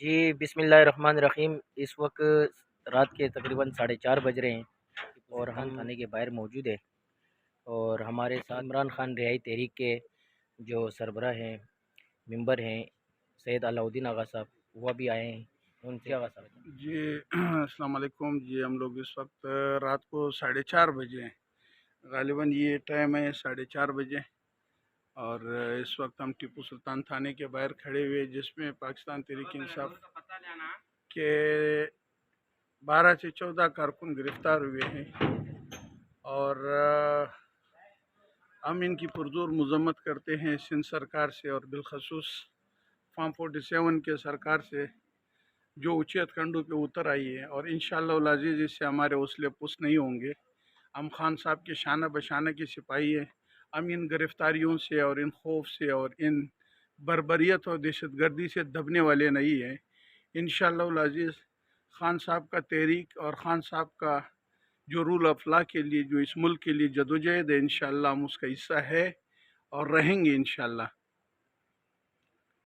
جی بسم اللہ الرحمن الرحیم۔ اس وقت رات کے تقریباً 4:30 بج رہے ہیں اور ہم تھانے کے باہر موجود ہیں اور ہمارے ساتھ عمران خان رہائی تحریک کے جو سربراہ ہیں، ممبر ہیں، سید علاؤدین آغا صاحب، وہ بھی آئے ہیں۔ ان سے آغا صاحب جی السلام علیکم جی، ہم لوگ اس وقت رات کو 4:30 بجے ہیں، غالباً یہ ٹائم ہے 4:30 بجے، اور اس وقت ہم ٹیپو سلطان تھانے کے باہر کھڑے ہوئے، جس میں پاکستان تحریک انصاف کے 12 سے 14 کارکن گرفتار ہوئے ہیں، اور ہم ان کی پرزور مذمت کرتے ہیں سندھ سرکار سے، اور بالخصوص فارم 47 کے سرکار سے، جو اچیت کنڈو پہ اتر آئی ہے، اور انشاءاللہ العزیز اس سے ہمارے حوصلے پست نہیں ہوں گے۔ ہم خان صاحب کے شانہ بشانہ کے سپاہی ہیں، ہم ان گرفتاریوں سے اور ان خوف سے اور ان بربریت اور دہشت گردی سے دبنے والے نہیں ہیں۔ انشاءاللہ العزیز خان صاحب کا تحریک اور خان صاحب کا جو رول آف لا کے لیے جو اس ملک کے لیے جدوجہد ہے، انشاءاللہ ہم اس کا حصہ ہے اور رہیں گے انشاءاللہ۔